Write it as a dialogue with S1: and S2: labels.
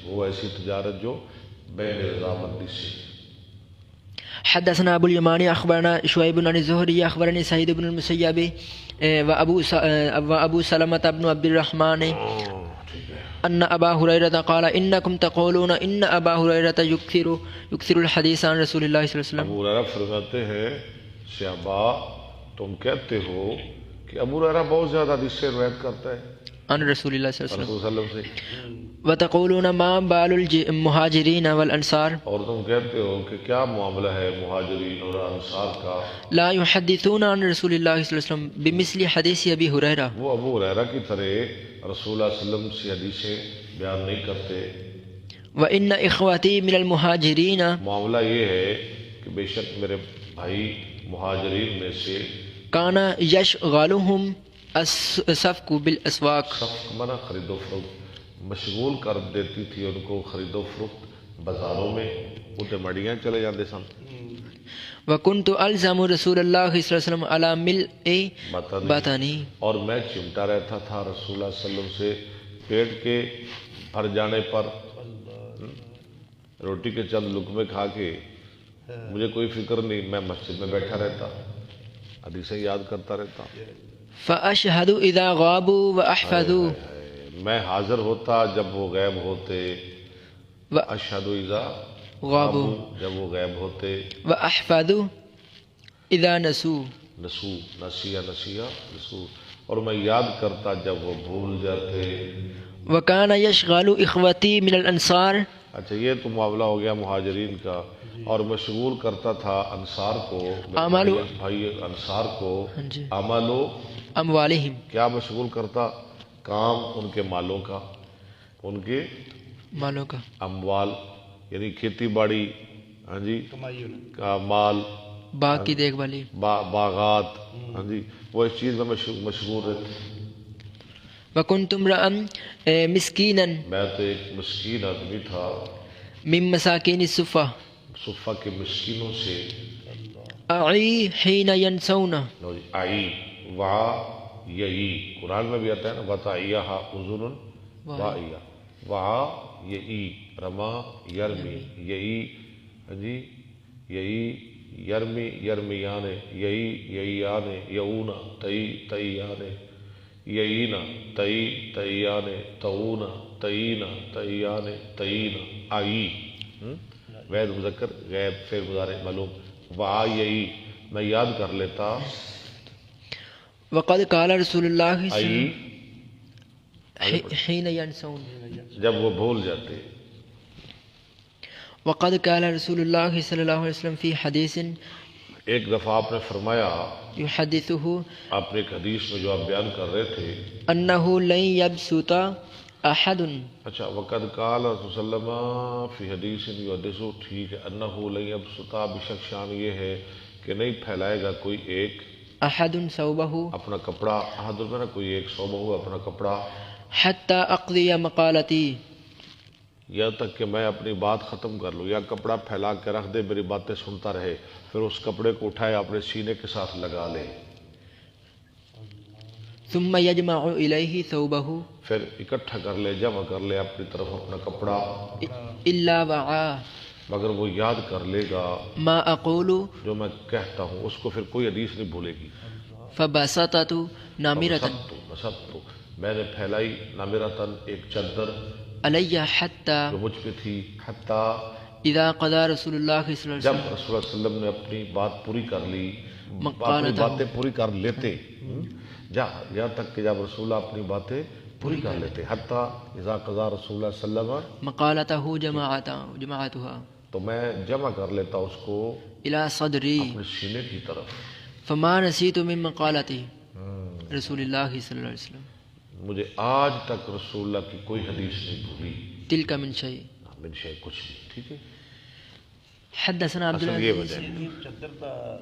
S1: وہ ایسی تجارت جو بین رضامندی سے.
S2: حدثنا ابو اليماني اخبرنا شعيب بن الزهري اخبرني سعيد بن المسيب وابو سلمة بن عبد الرحمن ان ابا هريرة قال انكم تقولون ان ابا هريرة يكثر الحديث عن رسول الله صلى الله عليه وسلم.
S1: ابو ہریرہ فرماتے ہیں صحابہ تم کہتے ہو کہ ابو ہریرہ بہت زیادہ حدیث سے روایت کرتا ہے
S2: عن رسول الله صلى الله عليه
S1: رسول
S2: وسلم.
S1: صلی اللہ علیہ وسلم سے.
S2: وتقولون ما بال المهاجرين والانصار
S1: اور تم کہتے ہو کہ کیا معاملہ ہے مہاجرین اور انصار کا
S2: لا يحدثون عن رسول الله صلى الله عليه وسلم بمثل حديث ابي هريرة.
S1: وہ ابو ہریرہ کی طرح رسول اللہ صلی اللہ علیہ وسلم سے حدیثیں بیان نہیں کرتے.
S2: وان اخوتي من المهاجرين
S1: معاملہ یہ ہے کہ بے شک میرے بھائی مہاجرین میں سے
S2: كان يشغلهم الصفق بالاسواق.
S1: صفق منع خرید و فروخت مشغول کر دیتی تھی ان کو خرید و فروخت بازاروں میں. وہ مڑیاں چلے جاندے سن.
S2: وكنت الزم رسول الله صلى الله عليه وسلم على ملء بطني.
S1: اور میں چمٹا رہتا تھا رسول اللہ صلی اللہ علیہ وسلم سے پیٹ کے بھر جانے پر. روٹی کے چند لقمے کھا کے مجھے کوئی فکر نہیں، میں مسجد میں بیٹھا رہتا حدیثیں یاد کرتا رہتا.
S2: فاشهد اذا غابوا واحفظوا.
S1: میں حاضر ہوتا جب وہ غائب ہوتے. اشہد اذا غابوا جب وہ غائب ہوتے.
S2: واحفظوا اذا نسوا.
S1: نسو نسیہ نسو. اور میں یاد کرتا جب وہ بھول جاتے.
S2: وكان يشغل اخوتي من الانصار.
S1: اچھا یہ تو معاملہ ہو گیا مہاجرین کا. اور مشغول کرتا تھا انصار کو بھائی انصار کو اعمالو
S2: اموالہم.
S1: کیا مشغول کرتا؟ کام ان کے مالوں کا، ان کے
S2: مالوں کا.
S1: اموال یعنی کھیتی باڑی، ہاں جی کا مال،
S2: باغ کی دیکھ بھالی،
S1: باغات، ہاں جی وہ اس چیز میں مشغول رہتے.
S2: وكنت امرأ مسكينا.
S1: میں تو ایک مسکین آدمی تھا.
S2: من مساکین الصفہ.
S1: صفہ کے مسکینوں سے.
S2: اعی حین ینسون.
S1: آئی وہاں یہی قرآن میں بھی آتا ہے نا وَتَعِيَّهَا اُذُنٌ وَعِيَّا. وہاں یہی رما یرمی یہی، ہاں جی یہی یرمی یرمیانے یہی یہیانے یعونا تئی تئیانے یعینا تئی تئیانے تؤونا تئینا تئیانے تئینا. آئی وید مذکر غیب فعل مضارع معلوم. وہاں یہی میں یاد کر لیتا.
S2: وقد قال رسول اللہ
S1: آئی
S2: حین ینسون
S1: جب وہ بھول جاتے.
S2: وقد قال رسول اللہ صلی اللہ علیہ وسلم فی حدیث.
S1: ایک دفعہ آپ نے فرمایا
S2: یحدثہ
S1: آپ نے ایک حدیث میں جو آپ بیان کر رہے تھے
S2: انہ لن یبسط احد.
S1: اچھا وقد قال رسول صلی اللہ علیہ وسلم فی حدیث یحدث. ٹھیک ہے. انہ لن یبسط بشک شان یہ ہے کہ نہیں پھیلائے گا کوئی ایک
S2: احد ثوبہ
S1: اپنا کپڑا. احد میں نا کوئی ایک صوبہ اپنا کپڑا.
S2: حتی اقضی مقالتی
S1: یہاں تک کہ میں اپنی بات ختم کر لوں. یا کپڑا پھیلا کے رکھ دے میری باتیں سنتا رہے، پھر اس کپڑے کو اٹھائے اپنے سینے کے ساتھ لگا لے.
S2: ثم یجمع الیہ ثوبہ
S1: پھر اکٹھا کر لے جمع کر لے اپنی طرف اپنا کپڑا.
S2: الا وعا
S1: مگر وہ یاد کر لے گا
S2: ما اقول
S1: جو میں کہتا ہوں، اس کو پھر کوئی حدیث نہیں بھولے گی.
S2: فبسطت نامرۃ
S1: بسطت میں نے پھیلائی نامرۃ ایک چادر
S2: علی حتی
S1: جو مجھ پہ تھی. حتیٰ
S2: اذا قضى رسول اللہ صلی اللہ
S1: جب
S2: علیہ
S1: رسول اللہ صلی اللہ علیہ وسلم نے اپنی بات پوری کر لی، اپنی
S2: مقالتہ
S1: باتیں پوری کر لیتے. یہاں تک کہ جب رسول اللہ اپنی باتیں پوری کر لیتے. حتیٰ اذا قضى رسول اللہ صلی اللہ علیہ وسلم
S2: مقالتہ جماعتها
S1: تو میں جمع کر لیتا اس کو
S2: الى صدری
S1: اپنے سینے کی طرف.
S2: فما نسیت من مقالتی رسول اللہ صلی اللہ علیہ وسلم.
S1: مجھے آج تک رسول اللہ کی کوئی حدیث نہیں بھولی.
S2: تلک من شیء
S1: من شے کچھ نہیں. ٹھیک ہے.
S2: حدثنا عبد
S1: اصل یہ
S2: العزیز
S1: وجہ ہے.